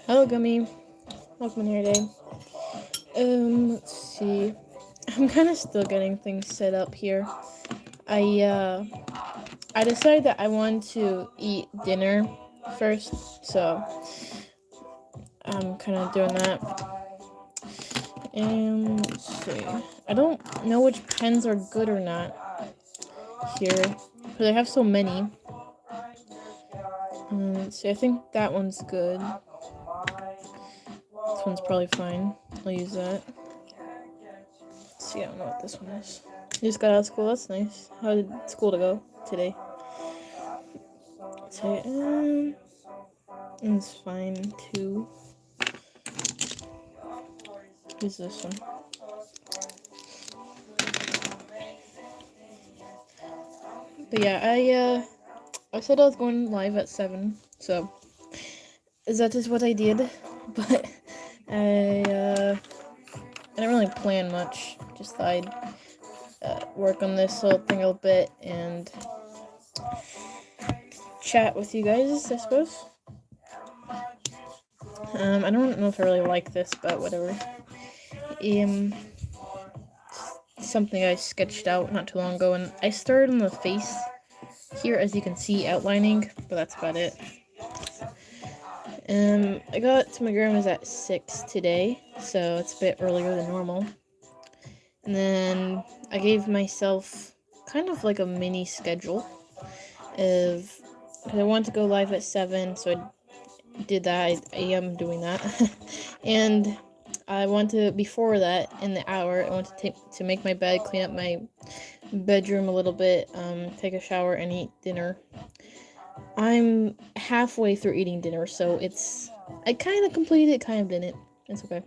Hello, Gummy. Welcome here today. Let's see. I'm kind of still getting things set up here. I decided that I want to eat dinner first, so I'm kind of doing that. And let's see. I don't know which pens are good or not here, because I have so many. Let's see. I think that one's good. This one's probably fine. I'll use that. Let's see. I don't know what this one is. You just got out of school. That's nice. How did school to go today? So, it's fine too. Who's this one? But yeah, I said I was going live at 7, so that is what I did. But I didn't really plan much. Just thought I'd work on this whole thing a little bit and chat with you guys, I suppose. I don't know if I really like this, but whatever. Something I sketched out not too long ago, and I started on the face here, as you can see, outlining, but that's about it. I got to my grandma's at 6 today, so it's a bit earlier than normal. And then I gave myself kind of like a mini schedule of, because I wanted to go live at 7, so I did that. I am doing that. And I want to, before that, in the hour, I want to make my bed, clean up my bedroom a little bit, take a shower, and eat dinner. I'm halfway through eating dinner, so I kind of completed it, kind of didn't. It's okay.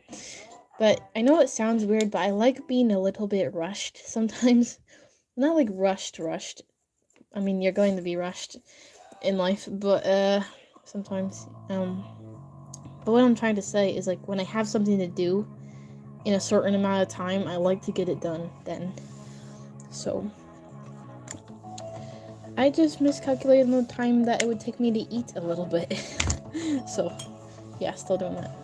But I know it sounds weird, but I like being a little bit rushed sometimes. Not like rushed. I mean, you're going to be rushed in life, but sometimes. But what I'm trying to say is, like, when I have something to do in a certain amount of time, I like to get it done then. So I just miscalculated the time that it would take me to eat a little bit. So yeah, still doing that.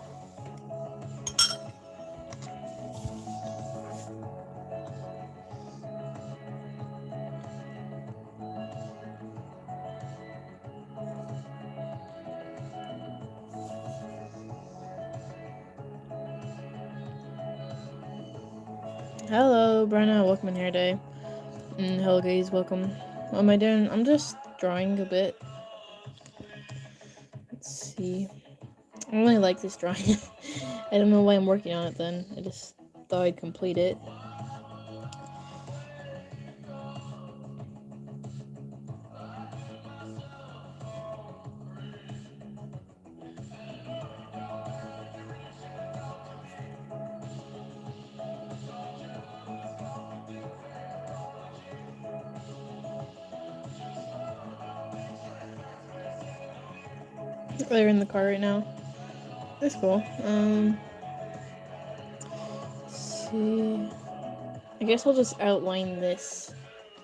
Hello, Brenna, welcome in here today. And hello guys, welcome. What am I doing? I'm just drawing a bit. Let's see. I really like this drawing. I don't know why I'm working on it then. I just thought I'd complete it. They're in the car right now. That's cool. Let's see. I guess I'll just outline this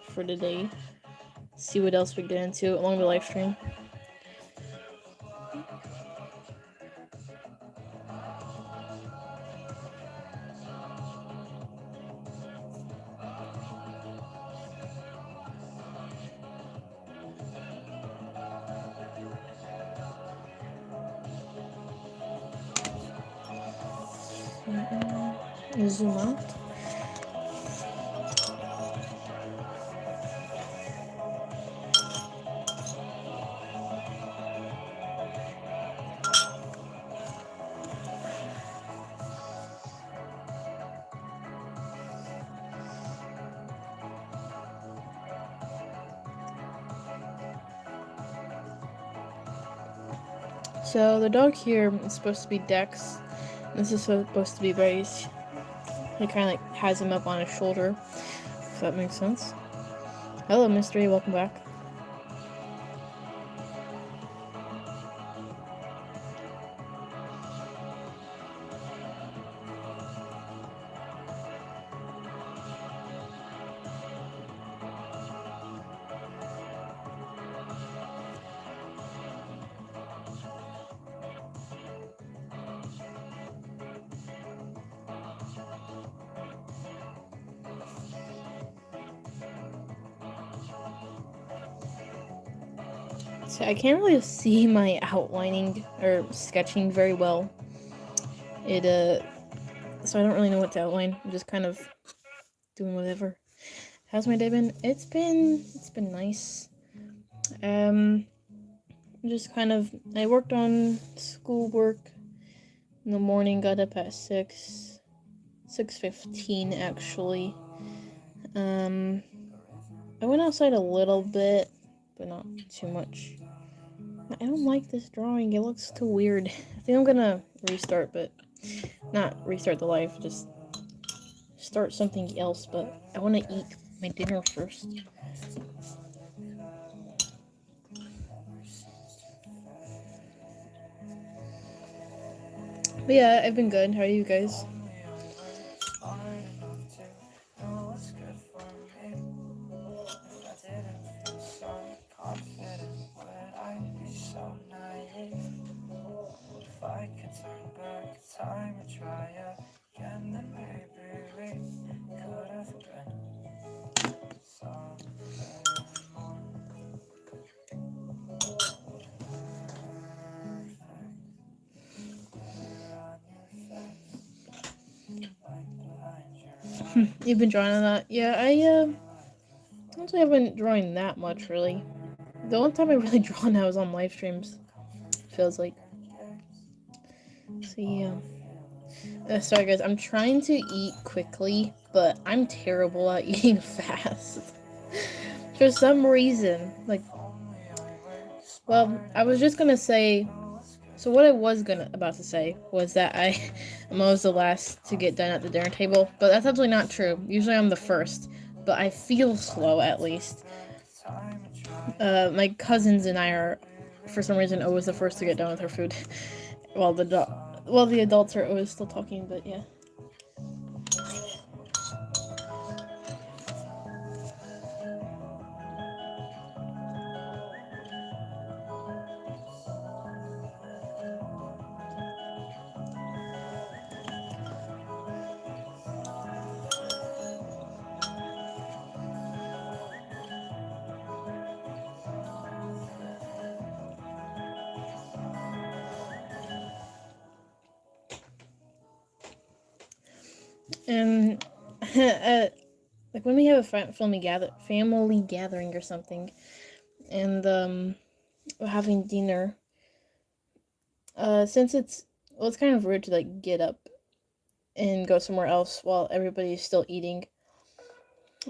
for today. See what else we get into along the live stream. Zoom out. So the dog here is supposed to be Dex. This is supposed to be Brace. He kind of like has him up on his shoulder, if that makes sense. Hello, Mystery. Welcome back. So I can't really see my outlining or sketching very well. So I don't really know what to outline. I'm just kind of doing whatever. How's my day been? It's been nice. Just kind of, I worked on schoolwork in the morning, got up at 6:15 actually. I went outside a little bit, but not too much. I don't like this drawing, it looks too weird. I think I'm gonna restart, but not restart the live, just start something else, but I want to eat my dinner first. But yeah, I've been good. How are you guys? You've been drawing on that? Yeah, I actually haven't drawn that much, really. The only time I really draw now is on live streams, feels like. So yeah. Sorry guys, I'm trying to eat quickly, but I'm terrible at eating fast. For some reason. Like, well, I was just gonna say, so what I was about to say was that I'm always the last to get done at the dinner table, but that's actually not true. Usually I'm the first, but I feel slow at least. My cousins and I are, for some reason, always the first to get done with our food, while the adults are always still talking. But yeah. And like when we have a family gathering or something, and we're having dinner. Since it's kind of rude to like get up and go somewhere else while everybody's still eating.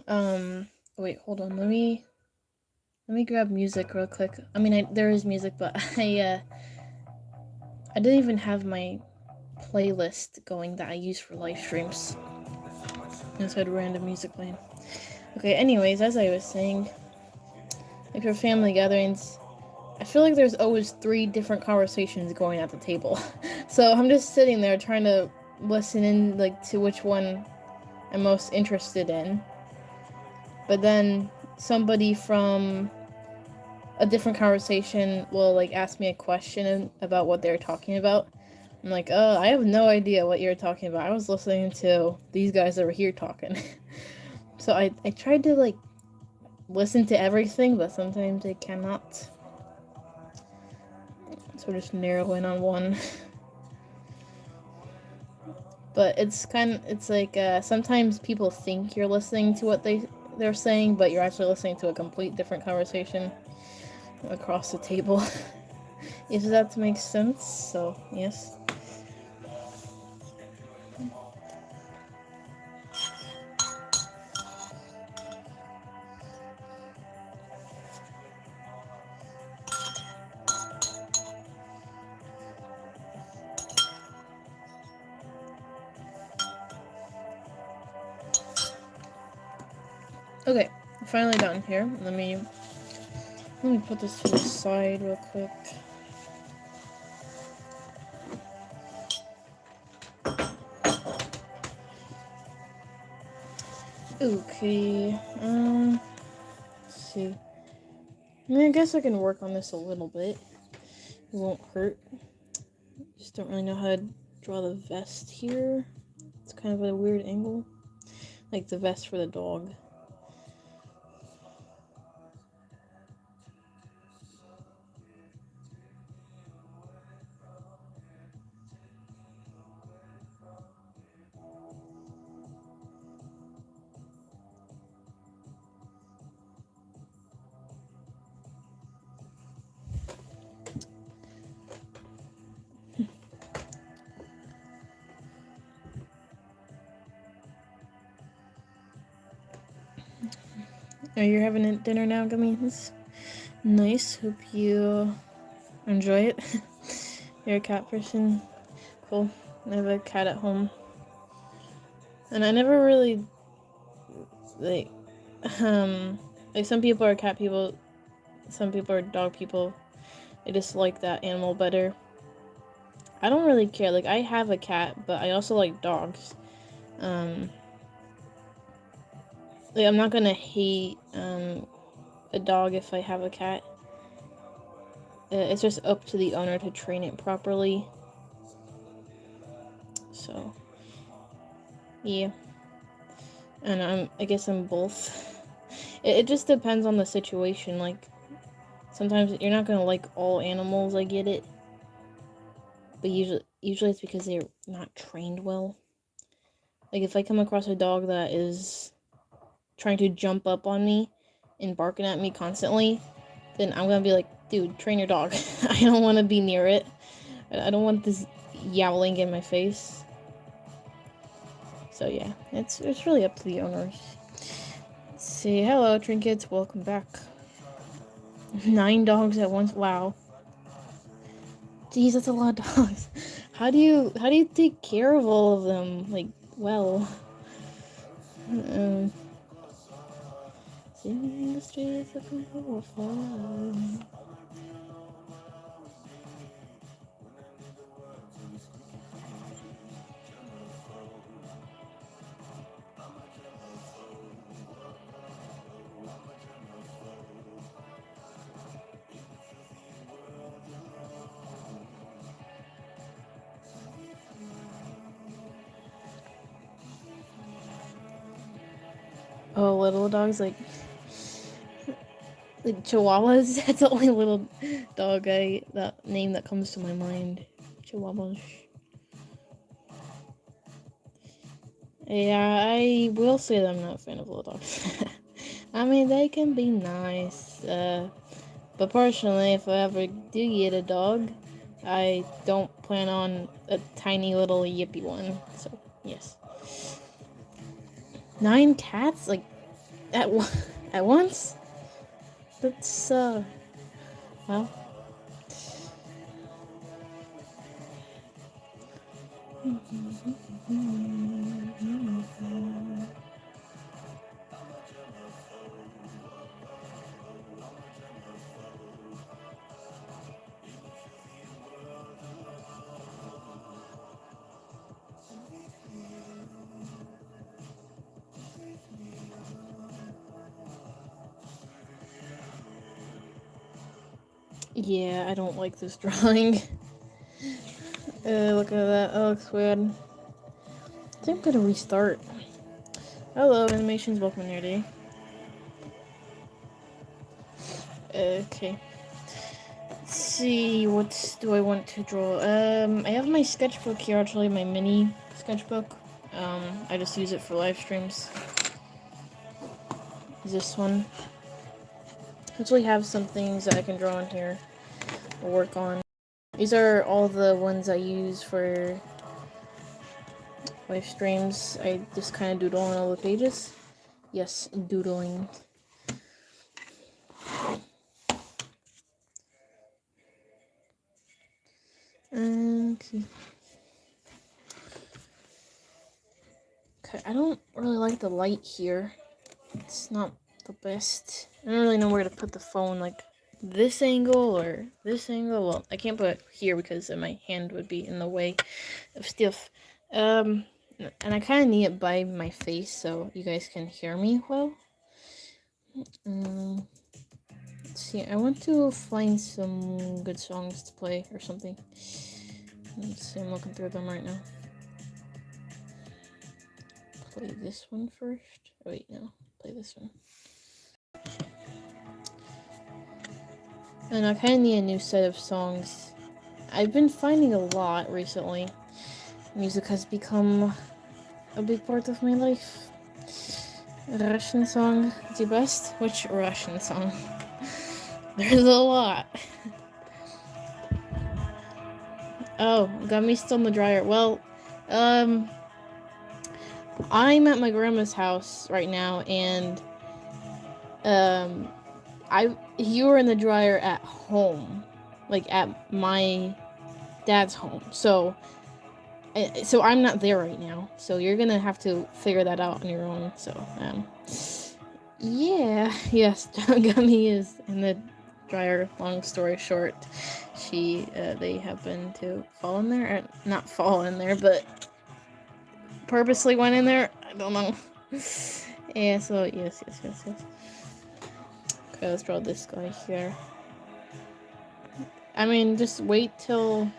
Wait, hold on. Let me grab music real quick. I mean, there is music, but I didn't even have my playlist going that I use for live streams. I just had random music playing. Okay, anyways, as I was saying, like for family gatherings, I feel like there's always 3 different conversations going at the table. So I'm just sitting there trying to listen in like to which one I'm most interested in. But then somebody from a different conversation will like ask me a question about what they're talking about. I'm like, oh, I have no idea what you're talking about. I was listening to these guys over here talking. So I tried to like listen to everything, but sometimes I cannot. So just narrow in on one. But it's like sometimes people think you're listening to what they're saying, but you're actually listening to a complete different conversation across the table. If that makes sense. So yes. Okay, finally done here. Let me put this to the side real quick. Okay, let's see. I mean, I guess I can work on this a little bit. It won't hurt. Just don't really know how to draw the vest here. It's kind of a weird angle. Like the vest for the dog. Are you having dinner now, Gummies? Nice. Hope you enjoy it. You're a cat person. Cool. I have a cat at home. And I never really, like, some people are cat people, some people are dog people. I just like that animal better. I don't really care. Like, I have a cat, but I also like dogs. Like, I'm not gonna hate, a dog if I have a cat. It's just up to the owner to train it properly. So, yeah. And I guess I'm both. It just depends on the situation. Like, sometimes you're not gonna like all animals, I get it. But usually it's because they're not trained well. Like, if I come across a dog that is trying to jump up on me and barking at me constantly, then I'm gonna be like, dude, train your dog. I don't want to be near it. I don't want this yowling in my face. So yeah, it's really up to the owners. Let's see, hello trinkets, welcome back. 9 dogs at once. Wow. Jeez, that's a lot of dogs. How do you take care of all of them? Like, well. Singing in the streets looking for fun. Oh, little dogs like chihuahuas. That's the only little dog that name that comes to my mind. Chihuahuas. Yeah, I will say that I'm not a fan of little dogs. I mean, they can be nice. But personally, if I ever do get a dog, I don't plan on a tiny little yippy one. So, yes. 9 cats? Like, at, at once? That's, well. Yeah, I don't like this drawing. Look at that. That looks weird. I think I'm gonna restart. Hello, animations. Welcome to your day. Okay. Let's see. What do I want to draw? I have my sketchbook here. Actually, my mini sketchbook. I just use it for live streams. This one. Actually, have some things that I can draw in here or work on. These are all the ones I use for live streams. I just kind of doodle on all the pages. Yes, doodling. Okay. Okay, I don't really like the light here. It's not the best. I don't really know where to put the phone, like this angle or this angle. Well, I can't put it here because my hand would be in the way of stuff. And I kind of need it by my face so you guys can hear me well. Let's see, I want to find some good songs to play or something. Let's see, I'm looking through them right now. Play this one first. Oh, wait, no. Play this one. And I kind of need a new set of songs. I've been finding a lot recently. Music has become a big part of my life. Russian song, the best? Which Russian song? There's a lot. Oh, got me still in the dryer. Well, I'm at my grandma's house right now, and you were in the dryer at home, like at my dad's home. So I'm not there right now. So you're gonna have to figure that out on your own. So yeah, yes, Gummy is in the dryer. Long story short, they happen to fall in there, or not fall in there, but purposely went in there. I don't know. Yeah. So yes. Okay, let's draw this guy here. I mean, just wait till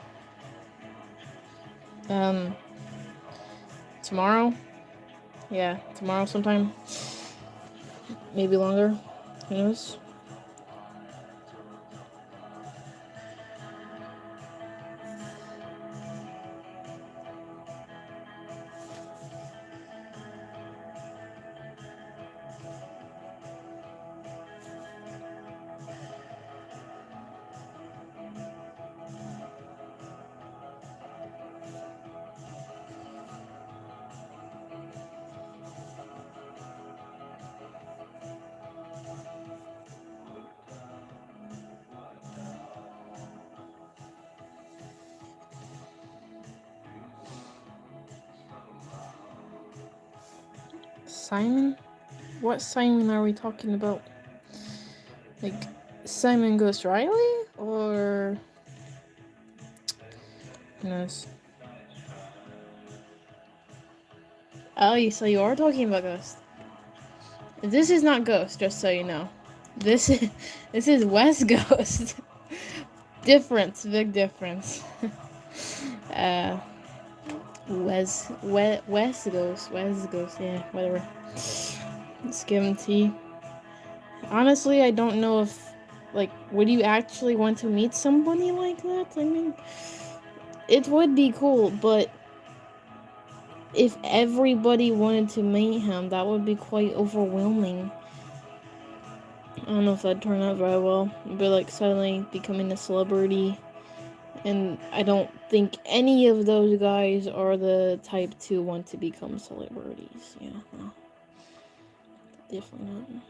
tomorrow. Yeah, tomorrow sometime. Maybe longer. Who knows? Simon? What Simon are we talking about? Like, Simon Ghost Riley? Or... who knows? Oh, so you are talking about Ghost. This is not Ghost, just so you know. This is West Ghost. Difference, big difference. West Ghost, yeah, whatever. Skim tea. Honestly, I don't know if, like, would you actually want to meet somebody like that? I mean, it would be cool, but if everybody wanted to meet him, that would be quite overwhelming. I don't know if that'd turn out very well. It'd be like suddenly becoming a celebrity. And I don't think any of those guys are the type to want to become celebrities. Yeah, no. Definitely not.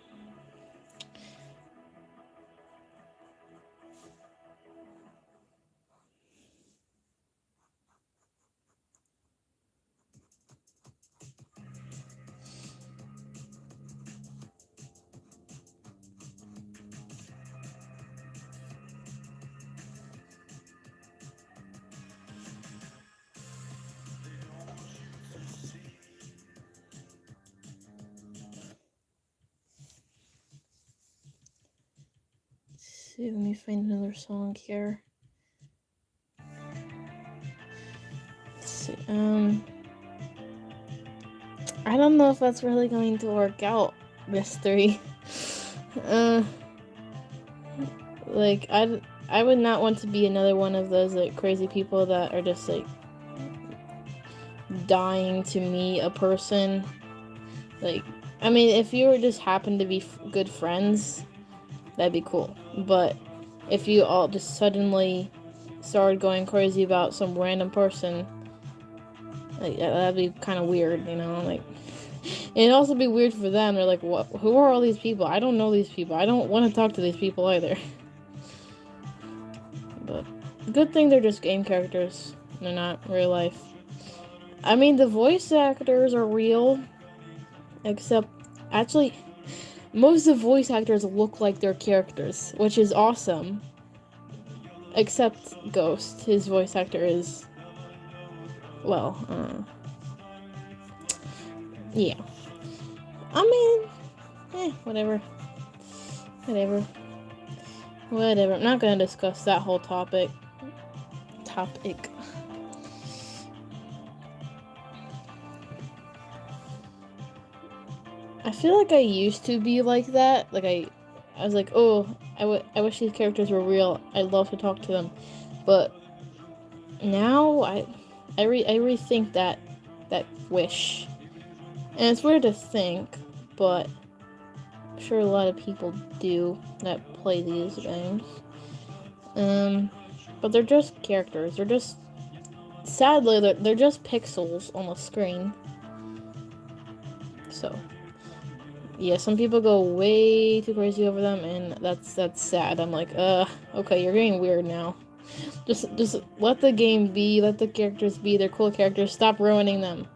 Let me find another song here. Let's see. I don't know if that's really going to work out, Mystery. Like, I would not want to be another one of those, like, crazy people that are just, like, dying to meet a person. Like, I mean, if you were just happen to be good friends, that'd be cool. But if you all just suddenly started going crazy about some random person, like, that'd be kind of weird, you know? Like, it'd also be weird for them. They're like, what? Who are all these people? I don't know these people. I don't want to talk to these people either. But good thing they're just game characters. They're not real life. I mean, the voice actors are real. Except, actually, most of the voice actors look like their characters, which is awesome. Except Ghost. His voice actor is, well, yeah. I mean, whatever. I'm not gonna discuss that whole topic. I feel like I used to be like that. Like I was like, oh, I wish these characters were real. I'd love to talk to them. But now I rethink that wish. And it's weird to think, but I'm sure a lot of people do that play these games. But they're just characters. They're just, sadly, they're just pixels on the screen. So, yeah, some people go way too crazy over them, and that's sad. I'm like, okay, you're getting weird now. Just let the game be, let the characters be, they're cool characters, stop ruining them.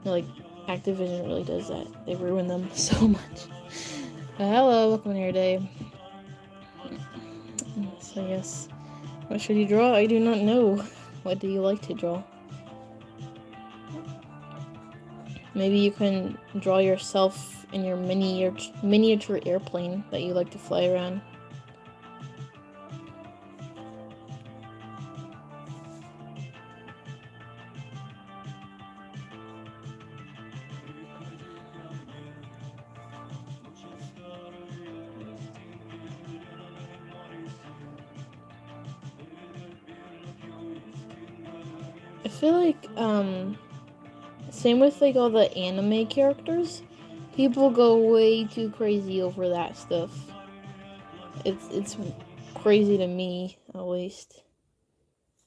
Like, Activision really does that. They ruin them so much. Hello, welcome here, Dave. So yes, what should you draw? I do not know. What do you like to draw? Maybe you can draw yourself in your miniature airplane that you like to fly around. I feel like, same with, like, all the anime characters. People go way too crazy over that stuff. It's crazy to me, at least.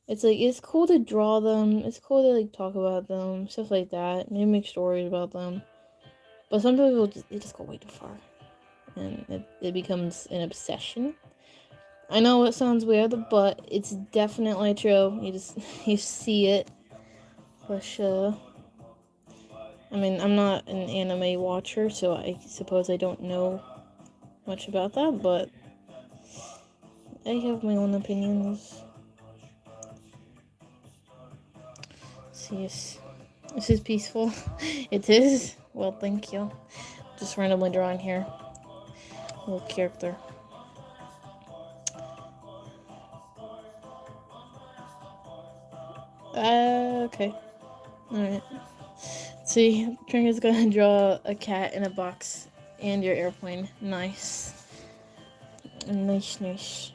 It's like, it's cool to draw them, it's cool to, like, talk about them, stuff like that, maybe make stories about them. But some people just go way too far. And it becomes an obsession. I know it sounds weird, but it's definitely true. You see it for sure. I mean, I'm not an anime watcher, so I suppose I don't know much about that, but I have my own opinions. See, this is peaceful. It is? Well, thank you. Just randomly drawing here. Little character. Okay. Alright. See, Tringa's gonna draw a cat in a box and your airplane. Nice. Nice.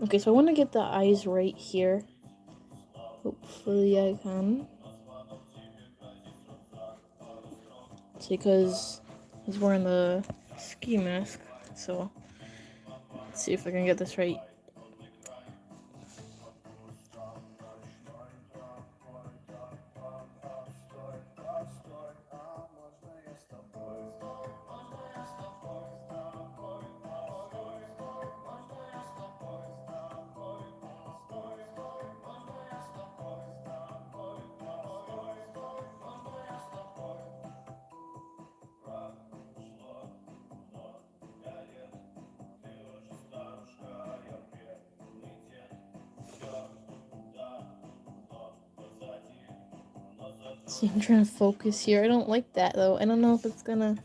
Okay, so I want to get the eyes right here. Hopefully I can. It's because he's wearing the ski mask, so let's see if I can get this right. See, I'm trying to focus here. I don't like that, though. I don't know if it's gonna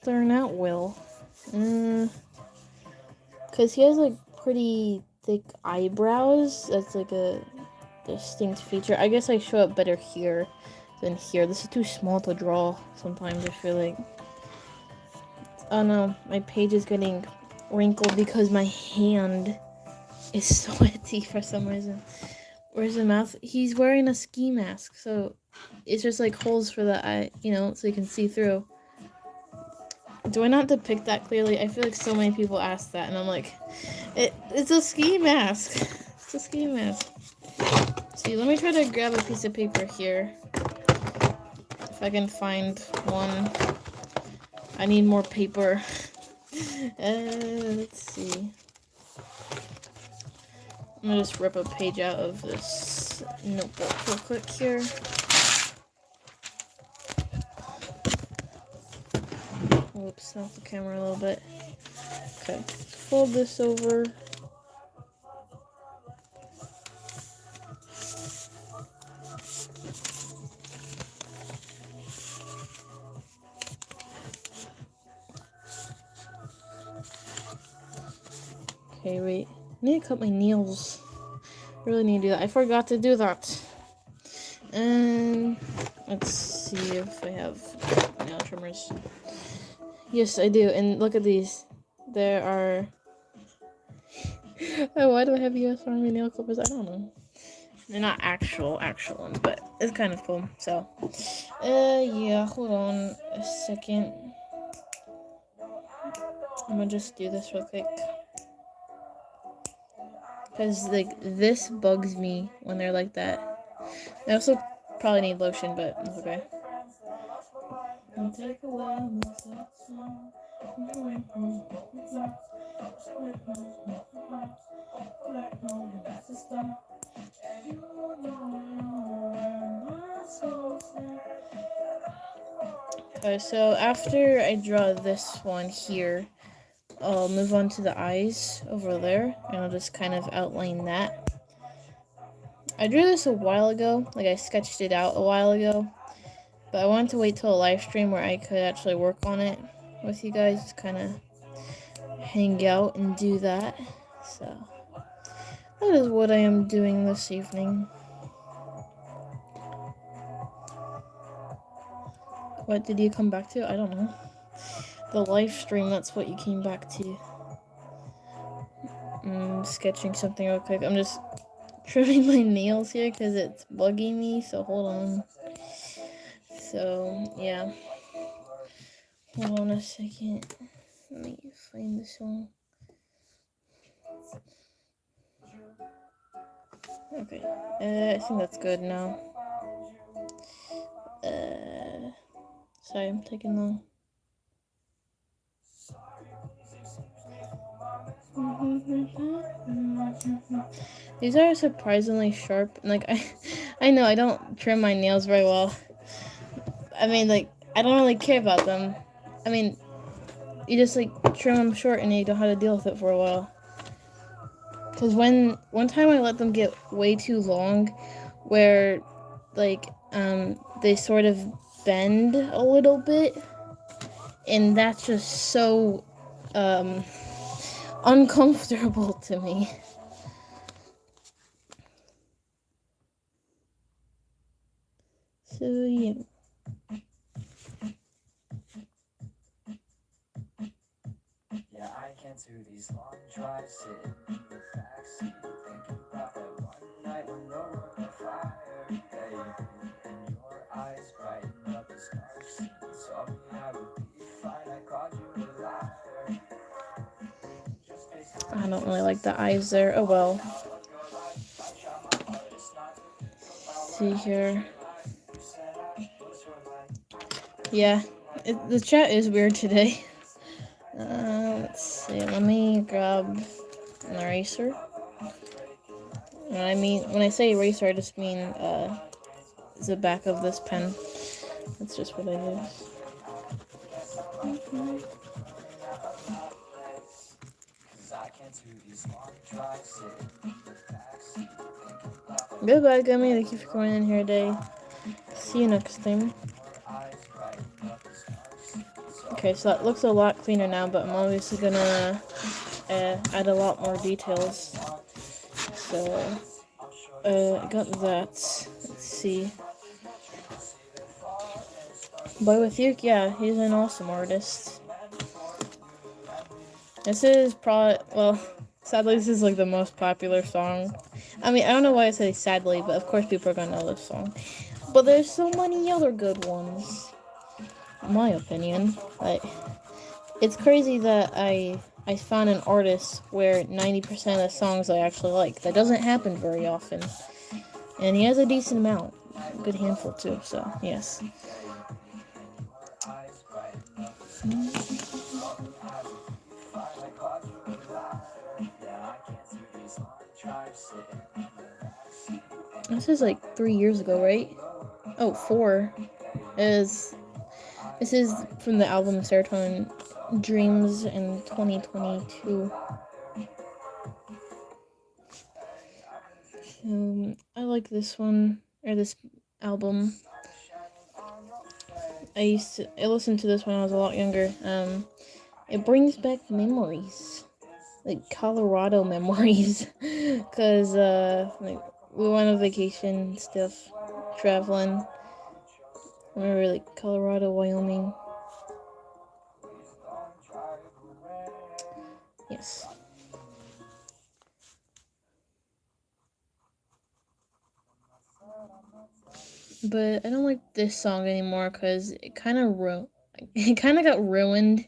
turn out well. Because he has, like, pretty thick eyebrows. That's, like, a distinct feature. I guess I show up better here than here. This is too small to draw sometimes, I feel like. Oh, no. My page is getting wrinkled because my hand is sweaty for some reason. Where's the mouth? He's wearing a ski mask, so it's just like holes for the eye, so you can see through. Do I not depict that clearly? I feel like so many people ask that, and I'm like, it's a ski mask. It's a ski mask. See, let me try to grab a piece of paper here. If I can find one. I need more paper. Let's see. I'm gonna just rip a page out of this notebook real quick here. Whoops, off the camera a little bit. Okay, fold this over. Okay, wait. I need to cut my nails. Really need to do that. I forgot to do that. And let's see if I have nail trimmers. Yes, I do. And look at these. There are. Oh, why do I have US Army nail clippers? I don't know. They're not actual ones, but it's kind of cool. So, yeah. Hold on a second. I'm gonna just do this real quick. Because, like, this bugs me when they're like that. I also probably need lotion, but it's okay. Okay, so after I draw this one here, I'll move on to the eyes over there, and I'll just kind of outline that. I drew this a while ago, like I sketched it out a while ago, but I wanted to wait till a live stream where I could actually work on it with you guys, just kind of hang out and do that. So that is what I am doing this evening. What did you come back to? I don't know. The live stream, that's what you came back to. Sketching something real quick. I'm just trimming my nails here because it's bugging me, so hold on. So, yeah. Hold on a second. Let me find this one. Okay. I think that's good now. Sorry, I'm taking long. These are surprisingly sharp. Like, I know I don't trim my nails very well. I mean, like, I don't really care about them. I mean, you just, like, trim them short and you don't have to deal with it for a while. Because one time I let them get way too long, where, like, they sort of bend a little bit, and that's just so, uncomfortable to me. So, yeah. Yeah, I can't do these long drives, sitting in the backseat, thinking about that one night when no one on fire, baby, and your eyes brighten up this dark scene. Told me I would be fine, I called you a liar. I don't really like the eyes there. Oh well. See here. Yeah, the chat is weird today. Let's see. Let me grab an eraser. When I say eraser, I just mean the back of this pen. That's just what I use. Goodbye, Gummy. Thank you for coming in here today. See you next time. Okay, so that looks a lot cleaner now, but I'm obviously gonna add a lot more details. So, I got that. Let's see. Boy with You, yeah, he's an awesome artist. This is probably, well, sadly, this is like the most popular song. I mean, I don't know why I say sadly, but of course people are gonna know this song. But there's so many other good ones, in my opinion. Like, it's crazy that I found an artist where 90% of the songs I actually like. That doesn't happen very often. And he has a decent amount. A good handful too, so yes. This is like 3 years ago, right? Oh, 4. This is from the album Serotonin Dreams in 2022. I like this one, or this album. I listened to this when I was a lot younger. It brings back memories, like Colorado memories, cause like we went on vacation and stuff, traveling. I remember like Colorado, Wyoming. Yes. But I don't like this song anymore because it kind of got ruined,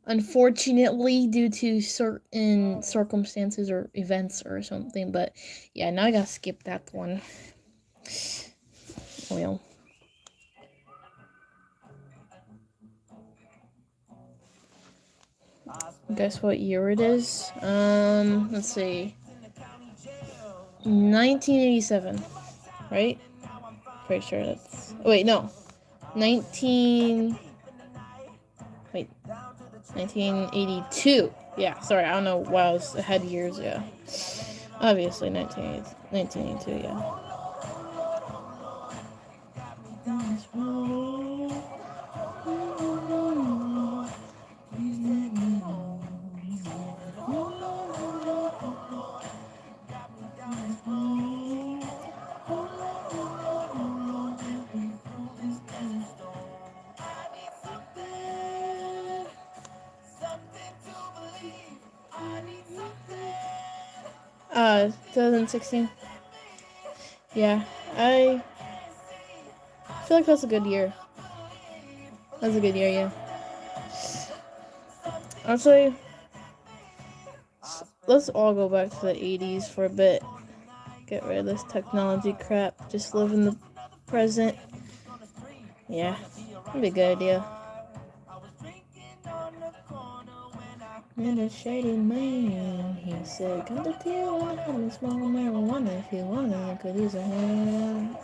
unfortunately, due to certain circumstances or events or something. But yeah, now I gotta skip that one. Well, guess what year it is? Let's see, 1987, right? Pretty sure that's. Wait, no, 19. Wait, 1982. Yeah, sorry, I don't know why I was ahead years. Yeah, obviously 1982. Yeah. Uh, 2016. Yeah, I feel like that's a good year. That's a good year, yeah. Honestly, let's all go back to the 80s for a bit. Get rid of this technology crap. Just live in the present. Yeah, that'd be a good idea. And a shady man, he said, come to Tijuana, I'm a small marijuana. If you want it, I could use a hand.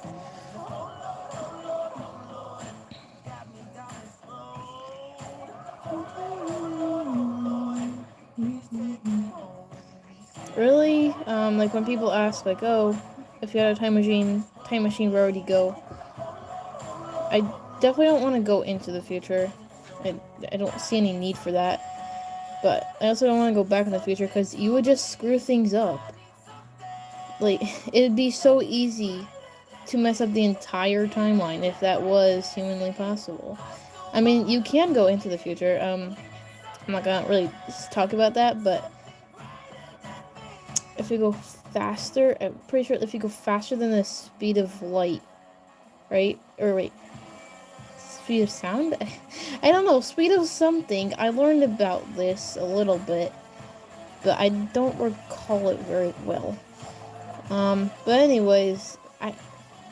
Really? Like when people ask, like, oh, if you had a time machine, where would you go? I definitely don't want to go into the future. I don't see any need for that. But I also don't want to go back in the future because you would just screw things up. Like, it'd be so easy to mess up the entire timeline if that was humanly possible. I mean, you can go into the future. I'm not gonna really talk about that, but if you go faster, I'm pretty sure if you go faster than the speed of light, right? Or wait, speed of sound? I don't know, speed of something. I learned about this a little bit, but I don't recall it very well. But anyways,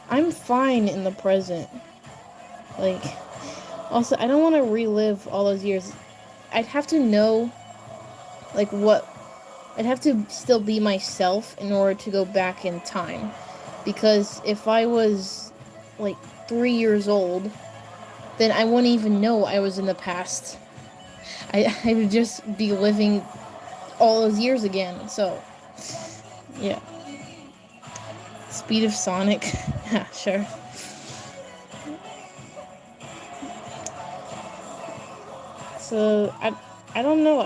I'm fine in the present. Like, also, I don't want to relive all those years. I'd have to know, like, I'd have to still be myself in order to go back in time. Because if I was, like, 3 years old, then I wouldn't even know I was in the past. I would just be living all those years again. So, yeah. Speed of Sonic. Yeah, sure. So, I don't know.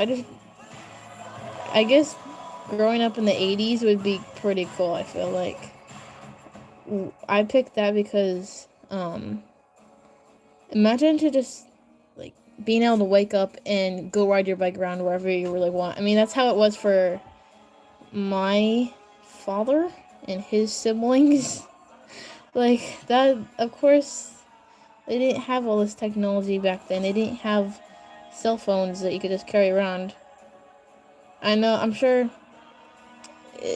I guess growing up in the 80s would be pretty cool, I feel like. I picked that because, imagine to just, like, being able to wake up and go ride your bike around wherever you really want. I mean, that's how it was for my father and his siblings. Like, that, of course, they didn't have all this technology back then. They didn't have cell phones that you could just carry around. I know, I'm sure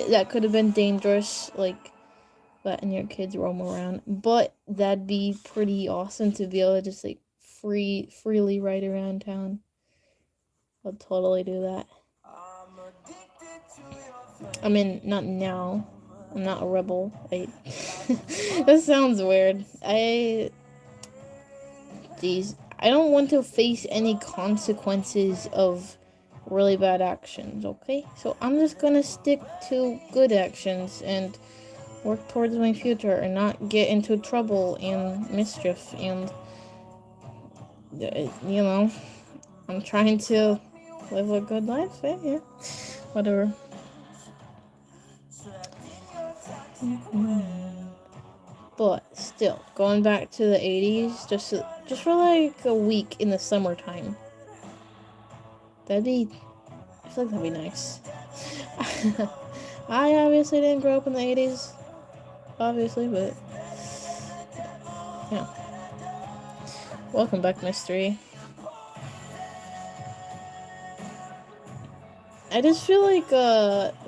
that could have been dangerous, like, letting your kids roam around. But that'd be pretty awesome to be able to just, like, freely ride around town. I'll totally do that. I mean, not now. I'm not a rebel. That sounds weird. I don't want to face any consequences of really bad actions, okay? So I'm just gonna stick to good actions and work towards my future and not get into trouble and mischief and, I'm trying to live a good life. Yeah. Whatever. But still, going back to the 80s, just for like a week in the summertime. I feel like that'd be nice. I obviously didn't grow up in the 80s, obviously, but yeah. Welcome back, Mystery. I just feel like,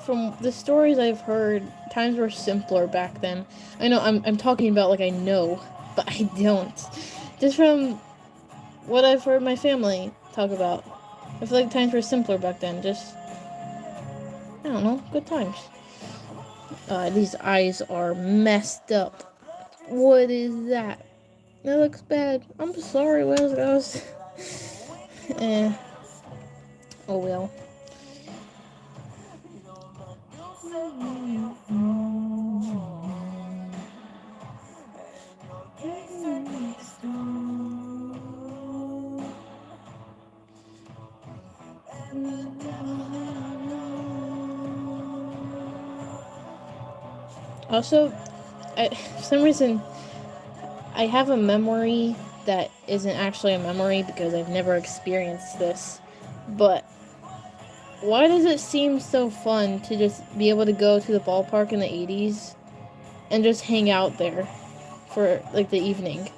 from the stories I've heard, times were simpler back then. I know I'm talking about like I know, but I don't. Just from what I've heard my family talk about, I feel like times were simpler back then. Just, I don't know, good times. These eyes are messed up. What is that? That looks bad. I'm sorry, Wells Ghost. Oh well. Also, for some reason, I have a memory that isn't actually a memory because I've never experienced this. But why does it seem so fun to just be able to go to the ballpark in the 80s and just hang out there for like the evening?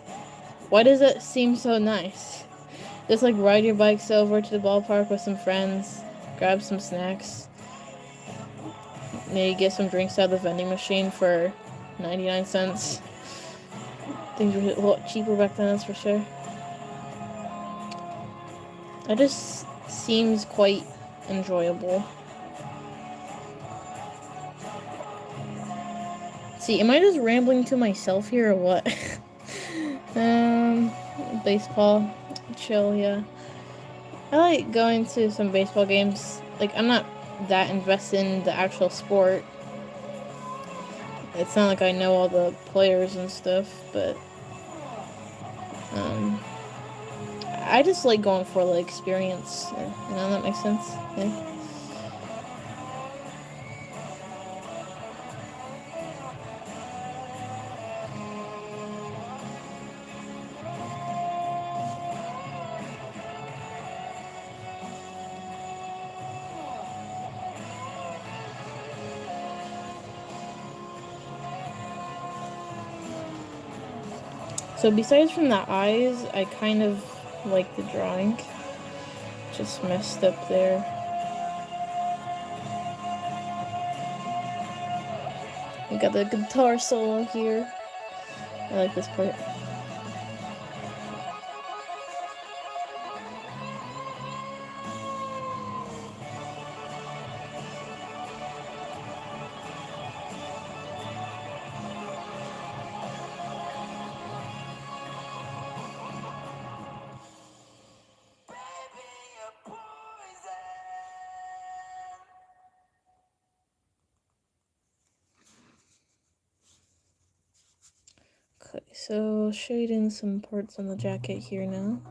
Why does it seem so nice? Just like ride your bikes over to the ballpark with some friends, grab some snacks, maybe get some drinks out of the vending machine for 99 cents. Things were a lot cheaper back then, that's for sure. It just seems quite enjoyable. See, am I just rambling to myself here or what? Baseball. Chill, yeah. I like going to some baseball games. Like, I'm not that invested in the actual sport. It's not like I know all the players and stuff, but I just like going for the experience. You know, that makes sense. Yeah. So besides from the eyes, I kind of like the drawing. Just messed up there. We got the guitar solo here. I like this part. Okay, so shade in some parts on the jacket here now.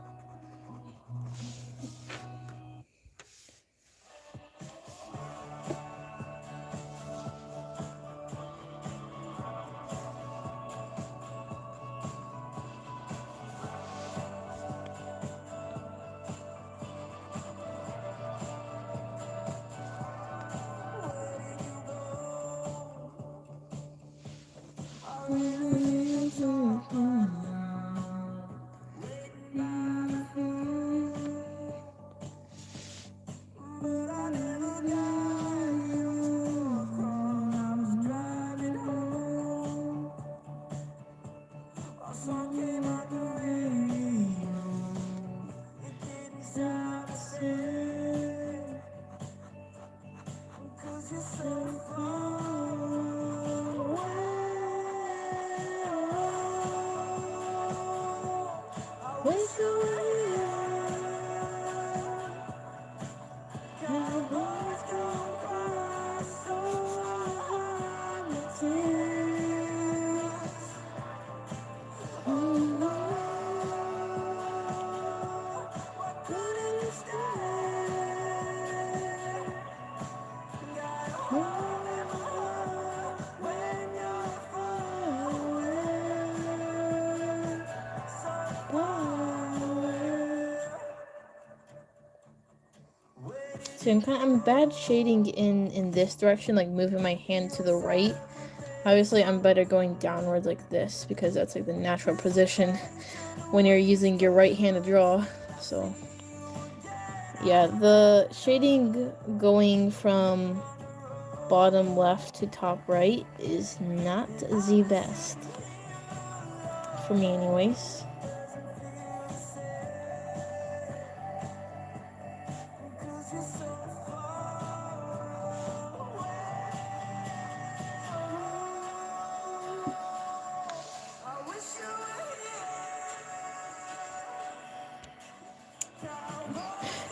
See, I'm bad shading in this direction, like moving my hand to the right. Obviously, I'm better going downwards like this because that's like the natural position when you're using your right hand to draw. So, yeah, the shading going from bottom left to top right is not the best. For me, anyways.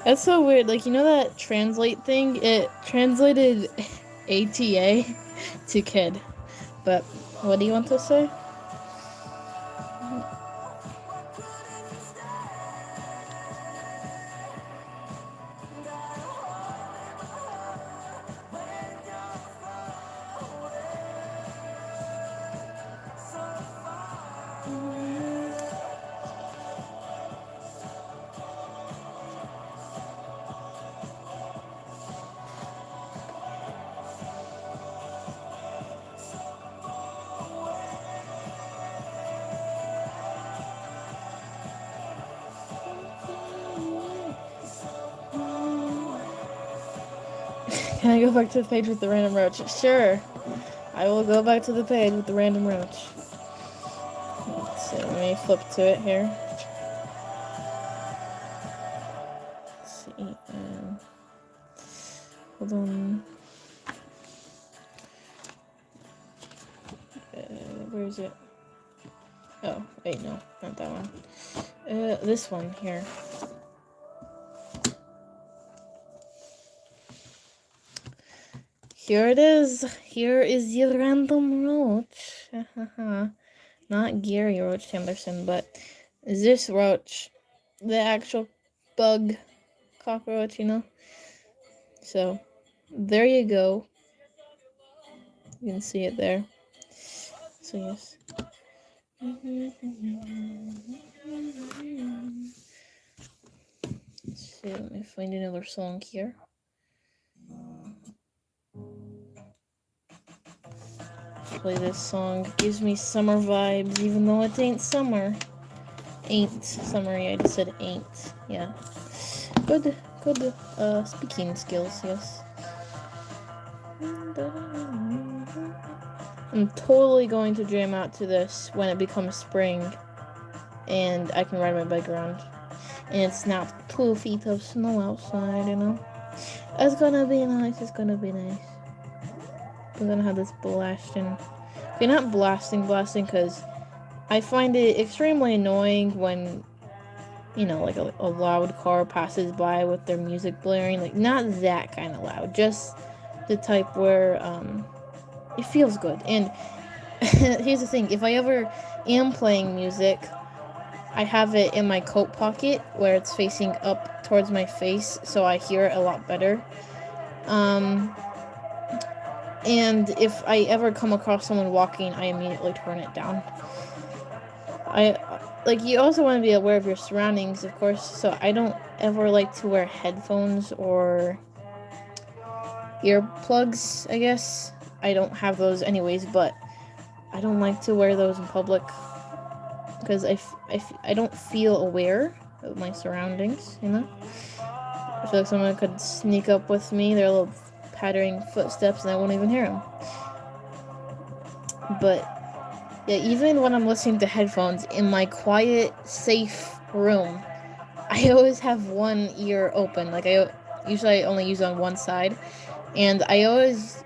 That's so weird. Like, you know that translate thing? It translated ATA to kid. But what do you want to say? Can I go back to the page with the random roach? Sure. I will go back to the page with the random roach. Let's see, let me flip to it here. Let's see. Hold on. Where is it? Oh, wait, no, not that one. This one here. Here it is. Here is your random roach. Not Gary Roach Anderson, but this roach, the actual bug cockroach, you know? So, there you go. You can see it there. So, yes. Let's see, let me find another song here. Play this song. Gives me summer vibes, even though it ain't summer. Ain't summery, I just said ain't. Yeah. Good speaking skills, yes. I'm totally going to jam out to this when it becomes spring and I can ride my bike around. And it's not 2 feet of snow outside, you know? It's gonna be nice, it's gonna be nice. I'm gonna have this blasting. Okay, not blasting, because I find it extremely annoying when, you know, like a loud car passes by with their music blaring. Like, not that kind of loud, just the type where, it feels good. And here's the thing, if I ever am playing music, I have it in my coat pocket where it's facing up towards my face, so I hear it a lot better. And if I ever come across someone walking, I immediately turn it down. You also want to be aware of your surroundings, of course, so I don't ever like to wear headphones or earplugs, I guess. I don't have those anyways, but I don't like to wear those in public because I don't feel aware of my surroundings, you know? I feel like someone could sneak up with me, their little pattering footsteps, and I won't even hear them. But yeah, even when I'm listening to headphones in my quiet, safe room, I always have one ear open. Like, I usually only use on one side, and I always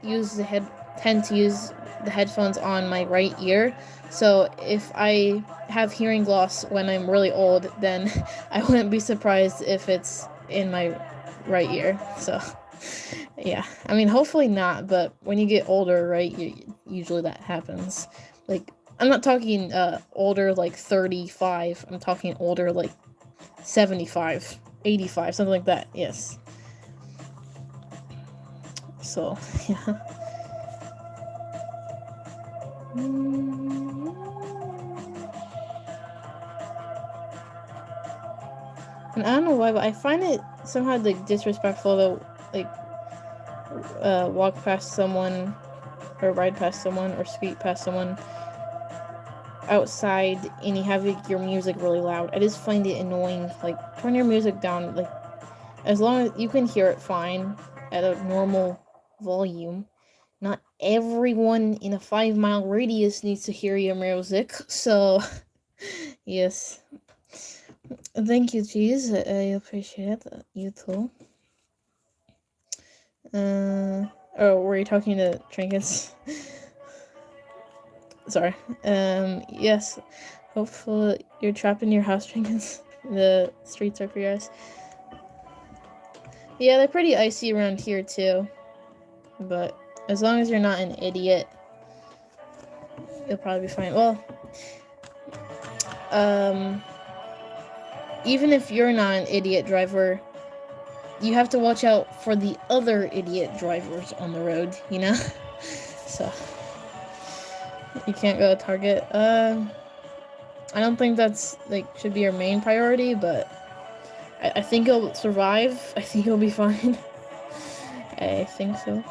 tend to use the headphones on my right ear. So if I have hearing loss when I'm really old, then I wouldn't be surprised if it's in my right ear. So yeah, I mean, hopefully not, but when you get older, right, usually that happens. Like, I'm not talking older like 35, I'm talking older like 75, 85, something like that, yes. So, yeah. And I don't know why, but I find it somehow like disrespectful like walk past someone or ride past someone or speed past someone outside and you have your music really loud. I just find it annoying. Like, turn your music down, like, as long as you can hear it fine at a normal volume. Not everyone in a 5-mile radius needs to hear your music, so yes. Thank you, Cheese. I appreciate it. You too. Oh, were you talking to Trinkets? Sorry. Yes. Hopefully you're trapped in your house, Trinkets. The streets are for your eyes. Yeah, they're pretty icy around here too. But as long as you're not an idiot, you'll probably be fine. Well, even if you're not an idiot driver, you have to watch out for the other idiot drivers on the road, you know? So, you can't go to Target. I don't think that's, like, should be your main priority, but I think you'll survive. I think you'll be fine. I think so.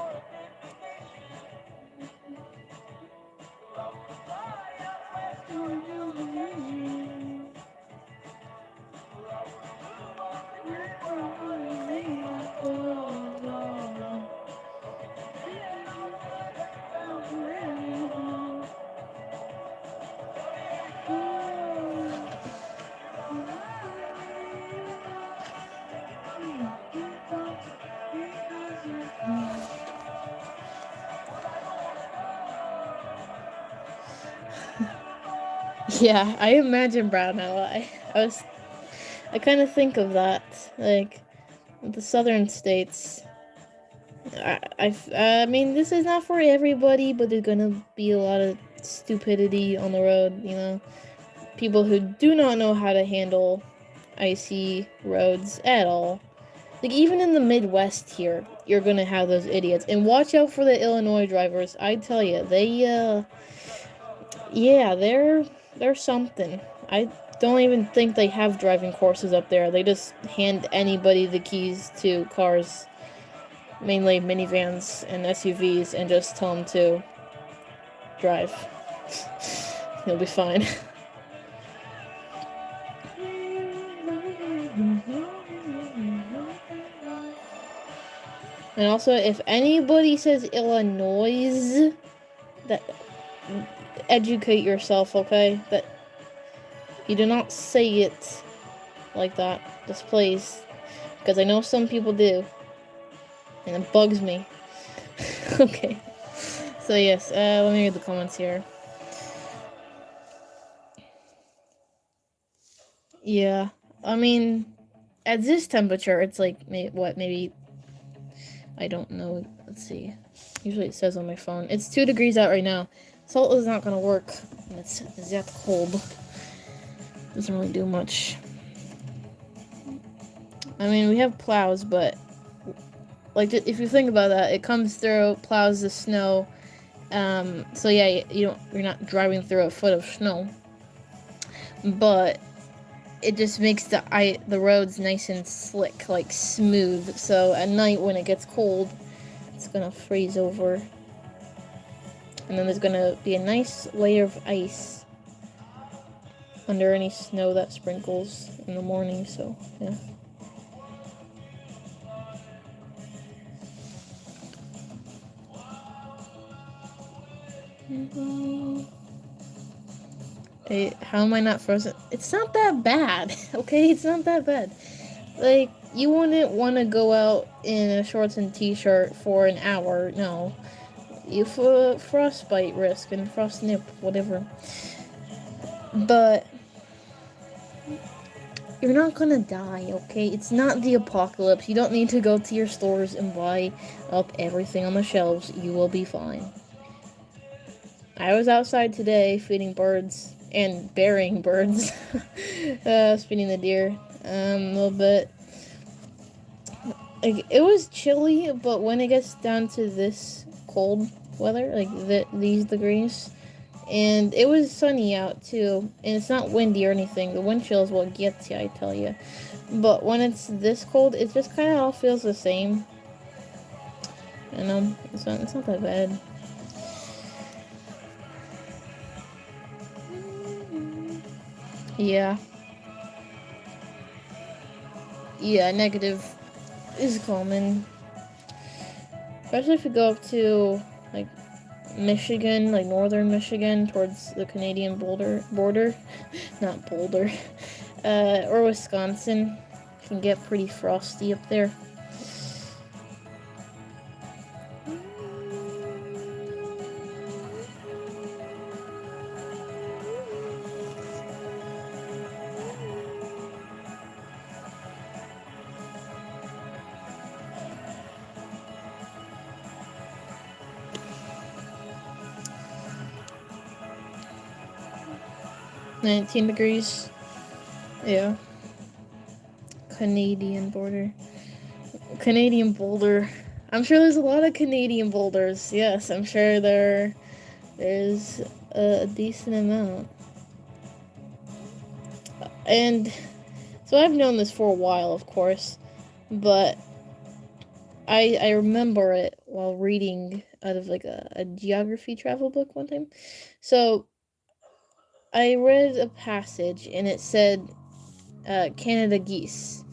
Yeah, I imagine Brown Ally. I kind of think of that, like, the southern states. I mean, this is not for everybody, but there's gonna be a lot of stupidity on the road, you know? People who do not know how to handle icy roads at all. Like, even in the Midwest here, you're gonna have those idiots. And watch out for the Illinois drivers. I tell you, yeah, they're something. I don't even think they have driving courses up there. They just hand anybody the keys to cars, mainly minivans and SUVs, and just tell them to drive. You'll be fine. And also, if anybody says Illinois, that educate yourself, okay? That you do not say it like that. Just please, because I know some people do, and it bugs me. Okay. So yes, let me read the comments here. Yeah, I mean, at this temperature, it's like maybe I don't know. Let's see. Usually it says on my phone. It's 2 degrees out right now. Salt is not gonna work. It's that cold. Doesn't really do much. I mean, we have plows, but like if you think about that, it comes through, plows the snow. So yeah, you're not driving through a foot of snow, but it just makes the roads nice and slick, like smooth. So at night when it gets cold, it's gonna freeze over, and then there's gonna be a nice layer of ice under any snow that sprinkles in the morning. So yeah. Hey, how am I not frozen? It's not that bad, okay? It's not that bad. Like, you wouldn't want to go out in a shorts and t-shirt for an hour, no. You frostbite risk and frost nip, whatever. But you're not gonna die, okay? It's not the apocalypse. You don't need to go to your stores and buy up everything on the shelves. You will be fine. I was outside today feeding birds and burying birds. Feeding the deer a little bit. Like, it was chilly, but when it gets down to this cold weather, like these degrees, and it was sunny out too, and it's not windy or anything. The wind chill is what gets you, I tell you. But when it's this cold, it just kind of all feels the same. You know, it's not that bad. Yeah. Yeah, negative is common. Especially if you go up to, like, Michigan, like northern Michigan, towards the Canadian border. Not Boulder. Or Wisconsin. It can get pretty frosty up there. $19. Yeah. Canadian border. Canadian Boulder. I'm sure there's a lot of Canadian boulders. Yes, I'm sure there's a decent amount. And so I've known this for a while, of course, but I remember it while reading out of like a geography travel book one time. So I read a passage and it said Canada geese.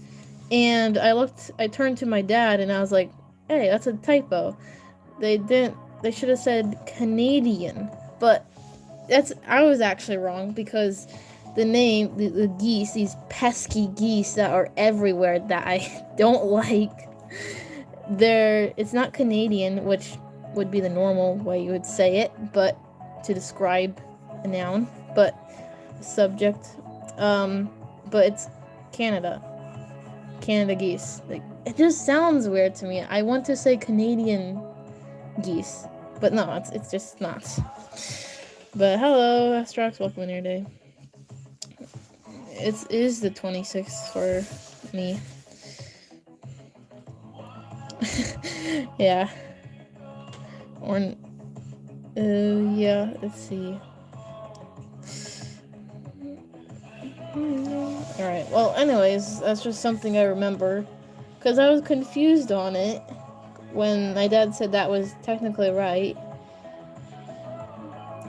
And I turned to my dad and I was like, hey, that's a typo. They should have said Canadian. But I was actually wrong because the geese, these pesky geese that are everywhere that I don't like, it's not Canadian, which would be the normal way you would say it, but to describe a noun, but subject, but it's Canada geese. Like, it just sounds weird to me. I want to say Canadian geese, but no, it's just not. But hello, Astrox, welcome in your day. It is the 26th for me. Yeah. Yeah, let's see. Alright, well, anyways, that's just something I remember. Because I was confused on it when my dad said that was technically right.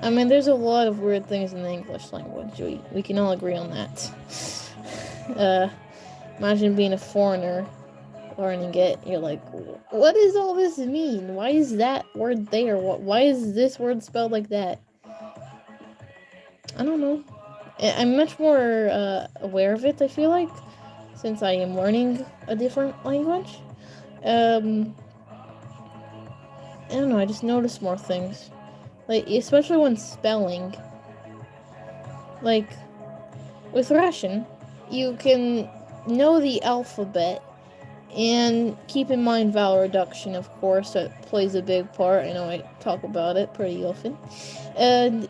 I mean, there's a lot of weird things in the English language. We can all agree on that. Imagine being a foreigner, learning it. You're like, what does all this mean? Why is that word there? Why is this word spelled like that? I don't know. I'm much more aware of it, I feel like, since I am learning a different language. I don't know, I just notice more things. Like, especially when spelling. Like, with Russian, you can know the alphabet and keep in mind vowel reduction, of course, that plays a big part. I know I talk about it pretty often. And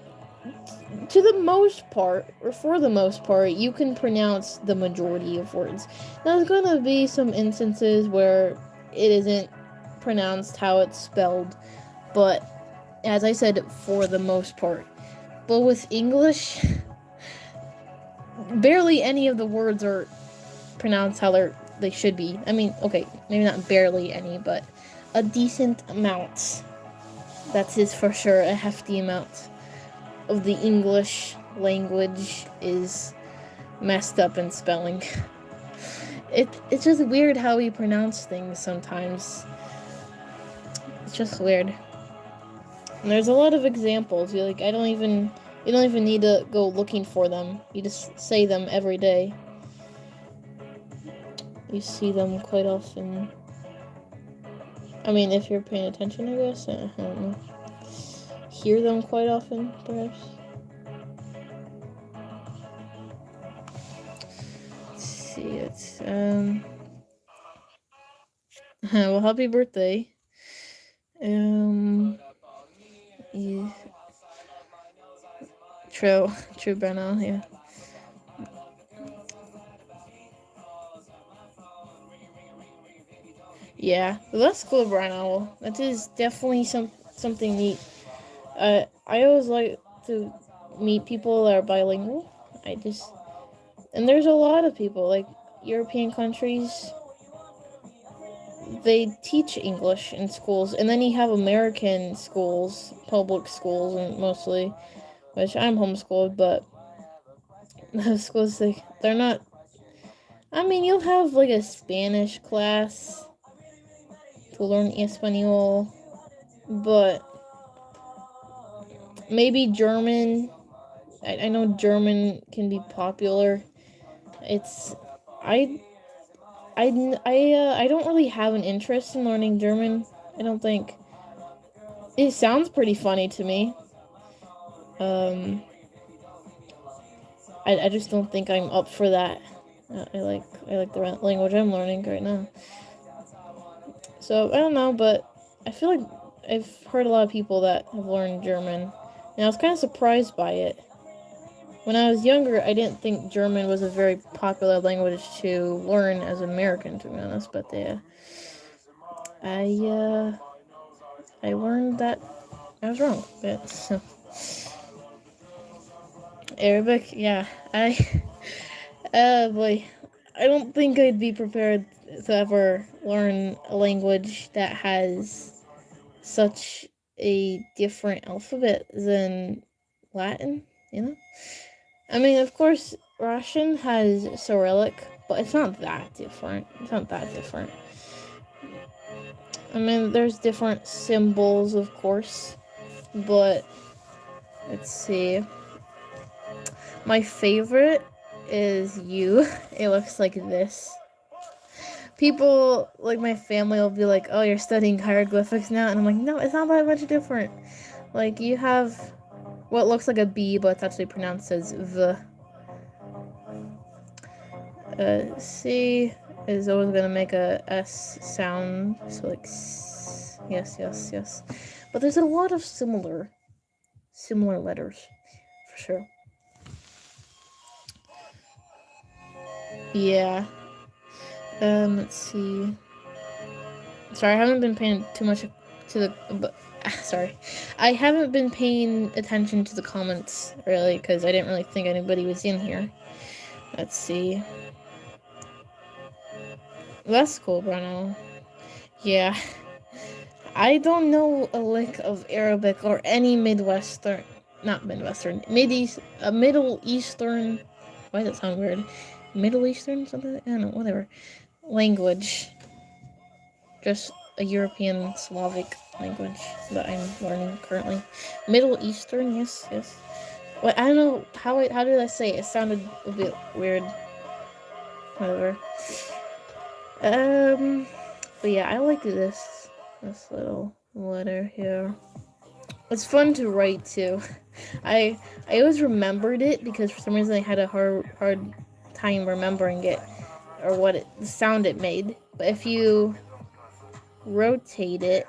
to the most part, or for the most part, you can pronounce the majority of words. Now, there's gonna be some instances where it isn't pronounced how it's spelled, but as I said, for the most part. But with English, barely any of the words are pronounced how they should be. I mean, okay, maybe not barely any, but a decent amount. That is for sure a hefty amount of the English language is messed up in spelling. It's just weird how we pronounce things sometimes. It's just weird. And there's a lot of examples. You don't even need to go looking for them. You just say them every day. You see them quite often. I mean, if you're paying attention, I guess. I don't know. Hear them quite often, perhaps. Let's see, it's well, happy birthday. Yeah. True, Bruno, yeah. Yeah, that's cool, Bruno. That is definitely something neat. I always like to meet people that are bilingual. And there's a lot of people, like European countries. they teach English in schools, and then you have American schools, public schools, and mostly, which I'm homeschooled, but those schools, they're not. I mean, you'll have like a Spanish class to learn Espanol, but maybe German. I know German can be popular. It's I I don't really have an interest in learning German. I don't think it sounds pretty funny to me. I just don't think I'm up for that. I like the language I'm learning right now. So I don't know, but I feel like I've heard a lot of people that have learned German, and I was kind of surprised by it. When I was younger, I didn't think German was a very popular language to learn as an American, to be honest. But I learned that I was wrong. But so Arabic, yeah, boy, I don't think I'd be prepared to ever learn a language that has such a different alphabet than Latin, you know? I mean, of course, Russian has Cyrillic, but it's not that different. I mean, there's different symbols, of course, but let's see. My favorite is U. It looks like this. People, like my family, will be like, oh, you're studying hieroglyphics now? And I'm like, no, it's not that much different. Like, you have what looks like a B, but it's actually pronounced as V. C is always going to make a S sound, so like, yes. But there's a lot of similar letters, for sure. Yeah. Let's see. Sorry, I haven't been paying too much to the... sorry. I haven't been paying attention to the comments, really, because I didn't really think anybody was in here. Let's see. That's cool, Bruno. Yeah. I don't know a lick of Arabic or any Middle Eastern... Middle Eastern... Why does that sound weird? Middle Eastern? Something? I don't know, whatever. Language. Just a European Slavic language that I'm learning currently. Middle Eastern, yes. Well, I don't know, how did I say it? It sounded a bit weird. Whatever. But yeah, I like this little letter here. It's fun to write too. I always remembered it because for some reason I had a hard time remembering it or the sound it made. But if you rotate it,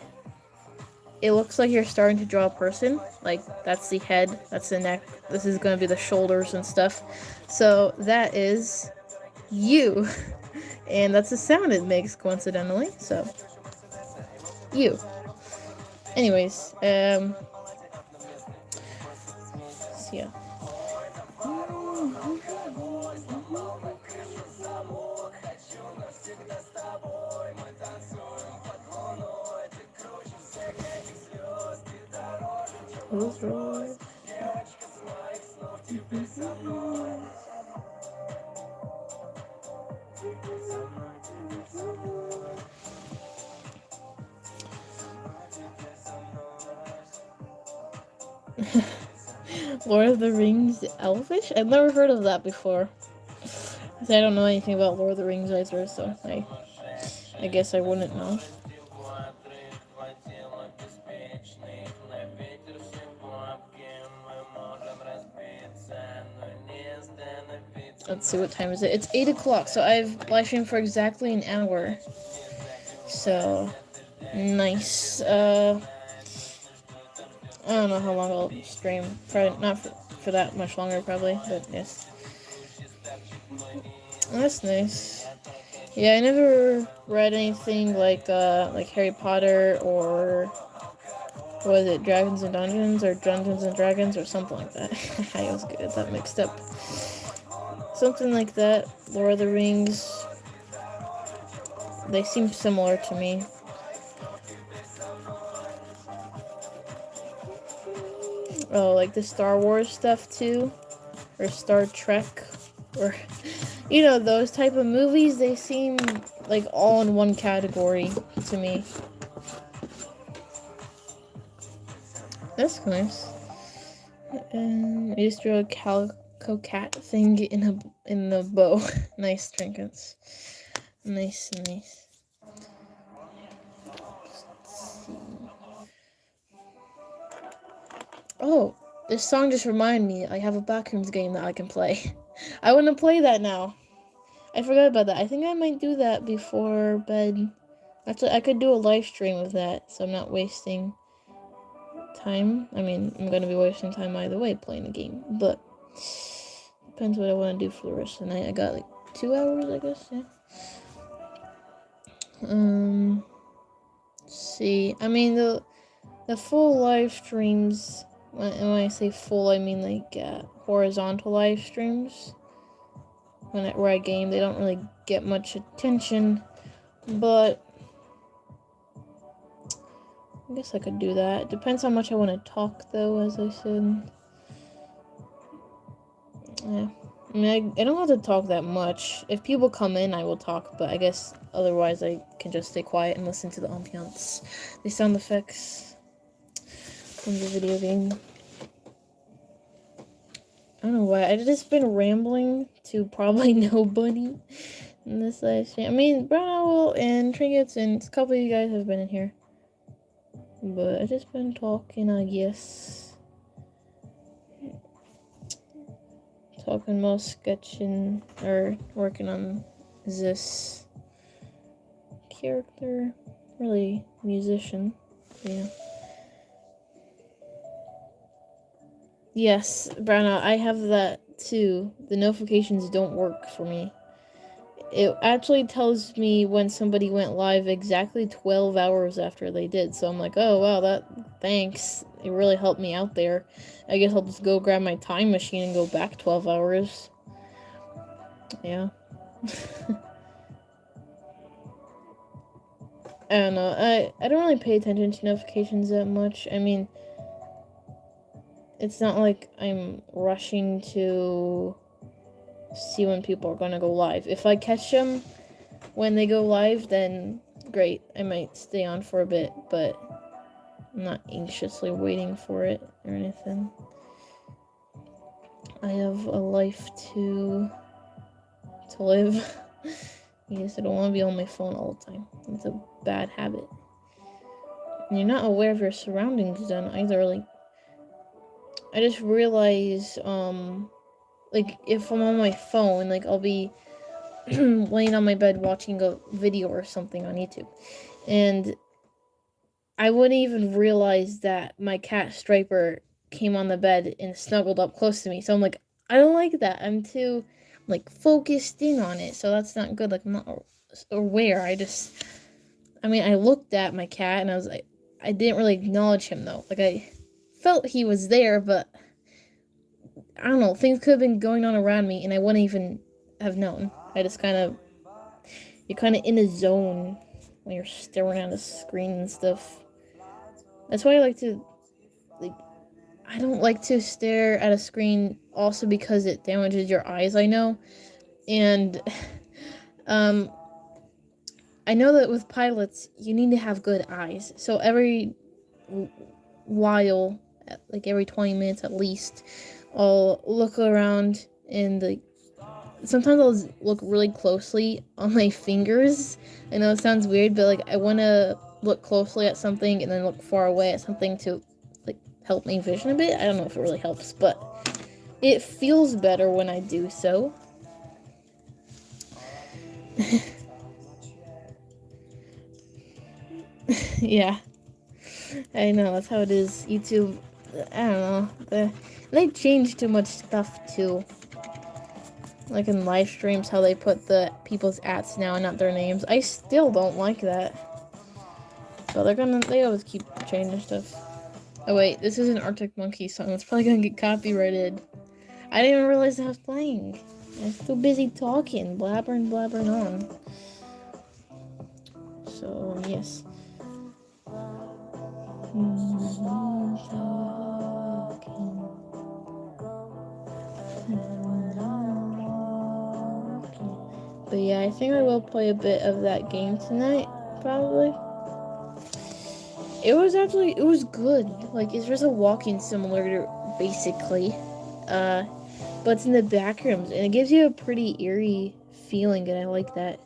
it looks like you're starting to draw a person. Like, that's the head, that's the neck, this is going to be the shoulders and stuff. So that is you. And that's the sound it makes, coincidentally. So, you. Anyways, so yeah. Lord of the Rings Elvish? I've never heard of that before. I don't know anything about Lord of the Rings either, so I guess I wouldn't know. Let's see, what time is it? It's 8 o'clock, so I've live streamed for exactly an hour. So, nice. I don't know how long I'll stream. Probably not for that much longer, probably, but yes. That's nice. Yeah, I never read anything like Harry Potter or was it Dragons and Dungeons or Dungeons and Dragons or something like that. I always get that mixed up. Something like that. Lord of the Rings. They seem similar to me. Oh, like the Star Wars stuff too? Or Star Trek? Or, you know, those type of movies, they seem like all in one category to me. That's nice. I just drew a calico cat thing in the bow. Nice trinkets. Nice. Oh, this song just reminded me I have a Backrooms game that I can play. I want to play that now. I forgot about that. I think I might do that before bed. Actually, I could do a live stream of that, so I'm not wasting time. I mean, I'm going to be wasting time either way playing the game, but depends what I want to do for the rest of the night. I got like 2 hours, I guess, yeah. See, I mean, the full live streams, when I say full, I mean like horizontal live streams. Where I game, they don't really get much attention, but I guess I could do that. It depends how much I want to talk, though, as I said. Yeah. I mean, I don't have to talk that much. If people come in, I will talk, but I guess otherwise I can just stay quiet and listen to the ambiance, the sound effects from the video game. I don't know why. I've just been rambling to probably nobody in this live stream. I mean, Brown Owl and Trinkets and a couple of you guys have been in here. But I've just been talking, I guess. Talking about sketching, or working on this character. Really, musician. Yeah. Yes, Brownout, I have that too. The notifications don't work for me. It actually tells me when somebody went live exactly 12 hours after they did. So I'm like, oh wow, thanks. It really helped me out there. I guess I'll just go grab my time machine and go back 12 hours. Yeah. I don't know. I don't really pay attention to notifications that much. I mean, it's not like I'm rushing to see when people are gonna go live. If I catch them when they go live, then great. I might stay on for a bit, but I'm not anxiously waiting for it or anything. I have a life to live. Yes, I don't want to be on my phone all the time. It's a bad habit. And you're not aware of your surroundings then either. Like, I just realize, like, if I'm on my phone, like, I'll be laying on my bed watching a video or something on YouTube. And I wouldn't even realize that my cat Striper came on the bed and snuggled up close to me. So I'm like, I don't like that. I'm too, like, focused in on it. So that's not good. Like, I'm not aware. I looked at my cat and I was like, I didn't really acknowledge him though. Like, I felt he was there, but I don't know. Things could have been going on around me and I wouldn't even have known. You're kind of in a zone when you're staring at a screen and stuff. That's why I don't like to stare at a screen also because it damages your eyes, I know. And, I know that with pilots, you need to have good eyes. So every while, like every 20 minutes at least, I'll look around and, sometimes I'll look really closely on my fingers. I know it sounds weird, but, like, I want to look closely at something and then look far away at something to, like, help me vision a bit. I don't know if it really helps, but it feels better when I do so. Yeah. I know, that's how it is. YouTube, I don't know. They change too much stuff, too. Like in live streams, how they put the people's ats now and not their names. I still don't like that. But they always keep changing stuff. Oh wait, this is an Arctic Monkey song. It's probably gonna get copyrighted. I didn't even realize I was playing. I was too busy talking, blabbering on. So yes. But yeah, I think I will play a bit of that game tonight, probably. It was good. Like, it's just a walking simulator, basically. But it's in the back rooms, and it gives you a pretty eerie feeling, and I like that.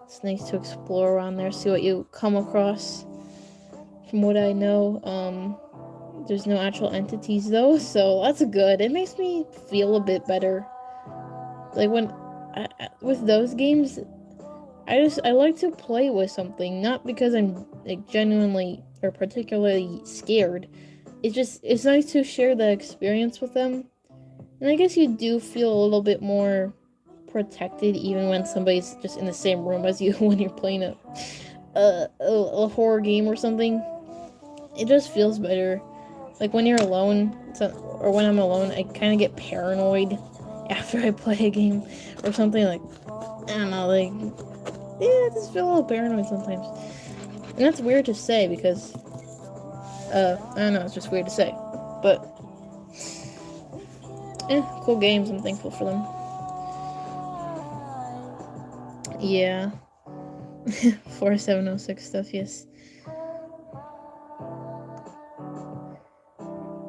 It's nice to explore around there, see what you come across. From what I know, there's no actual entities though, so that's good. It makes me feel a bit better. Like with those games, I like to play with something, not because I'm like genuinely or particularly scared. It's nice to share the experience with them. And I guess you do feel a little bit more protected even when somebody's just in the same room as you when you're playing a horror game or something. It just feels better. Like when you're alone, or when I'm alone, I kind of get paranoid after I play a game or something. Like, I don't know, like, yeah, I just feel a little paranoid sometimes. And that's weird to say because, I don't know, it's just weird to say. But, cool games, I'm thankful for them. Yeah. 4706 stuff, yes.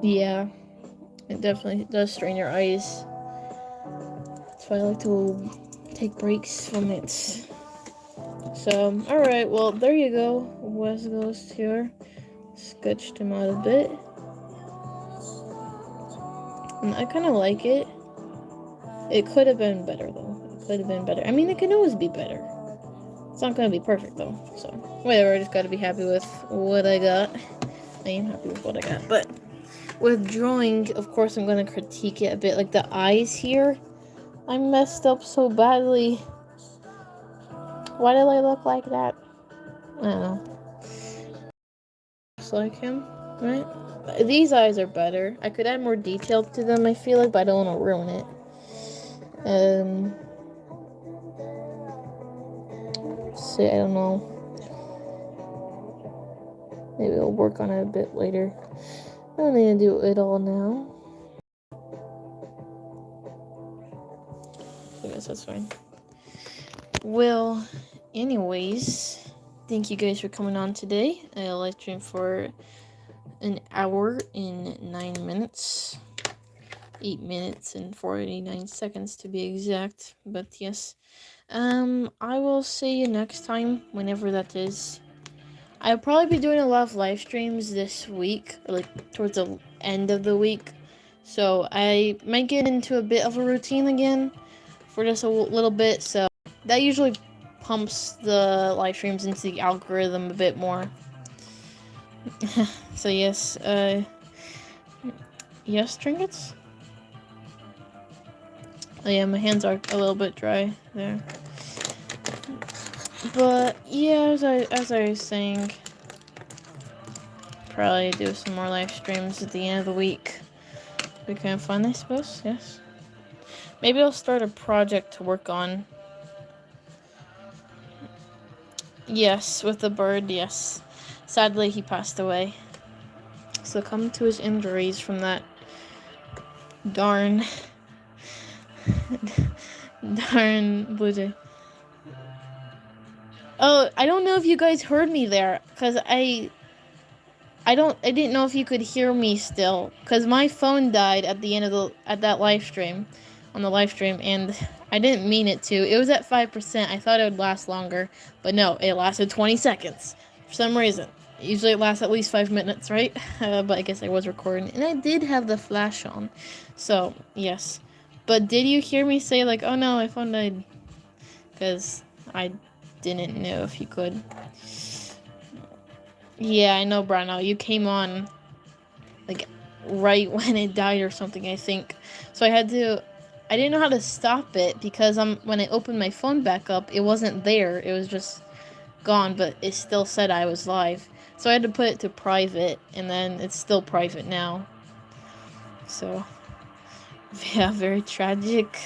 Yeah. It definitely does strain your eyes. That's why I like to take breaks from it. So, alright, well, there you go. West Ghost here. Sketched him out a bit. And I kind of like it. It could have been better, though. It could have been better. I mean, it can always be better. It's not going to be perfect, though. So, whatever. I just got to be happy with what I got. I am happy with what I got. But with drawing, of course, I'm going to critique it a bit. Like, the eyes here, I messed up so badly. Why did I look like that? I don't know. Looks like him, right? These eyes are better. I could add more detail to them, I feel like, but I don't want to ruin it. See, I don't know. Maybe I'll work on it a bit later. I don't need to do it all now. I guess that's fine. Well, anyways, thank you guys for coming on today. I live streamed for an hour and 9 minutes. 8 minutes and 49 seconds to be exact. But yes. I will see you next time, whenever that is. I'll probably be doing a lot of live streams this week, or like towards the end of the week. So I might get into a bit of a routine again for just a little bit. So that usually pumps the live streams into the algorithm a bit more. So yes, yes, trinkets? Oh yeah, my hands are a little bit dry there. But yeah, as I was saying, probably do some more live streams at the end of the week. Be kind of fun, I suppose. Yes. Maybe I'll start a project to work on. Yes, with the bird. Yes. Sadly, he passed away. Succumbed to his injuries from that darn blue jay. Oh, I don't know if you guys heard me there, cause I didn't know if you could hear me still, cause my phone died at the end of that live stream, on the live stream, and I didn't mean it to. It was at 5%. I thought it would last longer, but no, it lasted 20 seconds for some reason. Usually it lasts at least 5 minutes, right? But I guess I was recording, and I did have the flash on, so yes. But did you hear me say like, "Oh no, my phone died"? Cause I didn't know if you could. Yeah, I know, Brano. You came on, like, right when it died or something, I think. So I didn't know how to stop it, because when I opened my phone back up, it wasn't there. It was just gone, but it still said I was live. So I had to put it to private, and then it's still private now. So, yeah, very tragic.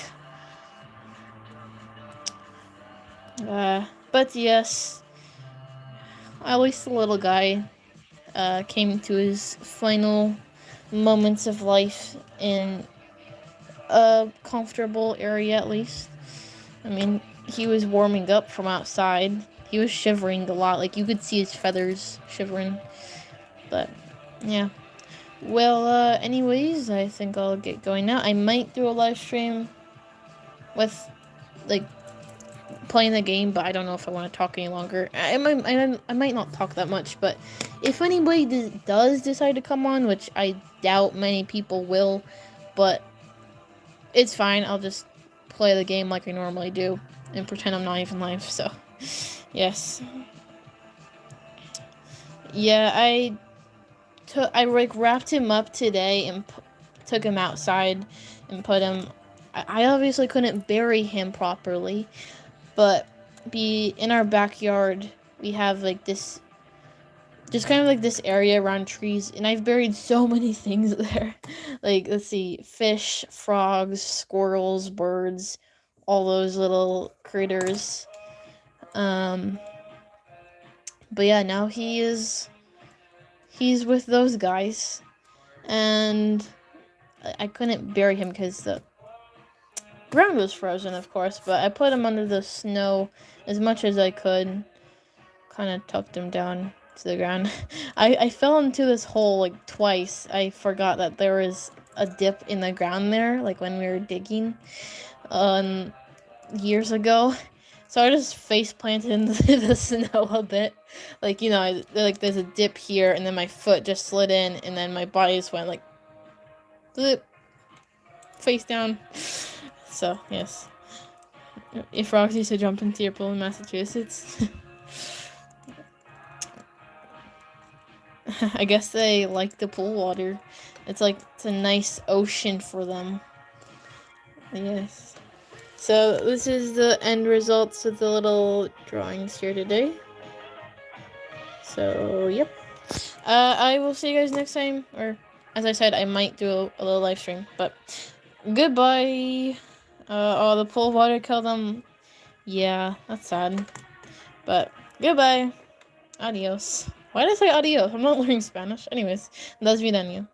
But yes, at least the little guy came to his final moments of life in a comfortable area, at least. I mean, he was warming up from outside. He was shivering a lot. Like, you could see his feathers shivering. But, yeah. Well, anyways, I think I'll get going now. I might do a live stream with, like, playing the game, but I don't know if I want to talk any longer. I might not talk that much, but if anybody does decide to come on, which I doubt many people will, but it's fine. I'll just play the game like I normally do and pretend I'm not even live. So, yes. Yeah, I like wrapped him up today and took him outside and put him. I obviously couldn't bury him properly, but in our backyard we have like this, just kind of like this area around trees, and I've buried so many things there. Like, let's see, fish, frogs, squirrels, birds, all those little critters. But yeah, now he's with those guys, and I couldn't bury him because the ground was frozen, of course, but I put him under the snow as much as I could, kind of tucked him down to the ground. I fell into this hole like twice. I forgot that there was a dip in the ground there, like when we were digging years ago. So I just face planted into the snow a bit. Like, you know, like there's a dip here, and then my foot just slid in, and then my body just went like flip, face down. So, yes. If frogs used to jump into your pool in Massachusetts. I guess they like the pool water. It's a nice ocean for them. Yes. So this is the end results of the little drawings here today. So, yep. I will see you guys next time. Or, as I said, I might do a little live stream. But, goodbye. Oh, the pool water killed them. Yeah, that's sad. But, goodbye. Adios. Why did I say adios? I'm not learning Spanish. Anyways, das vidania.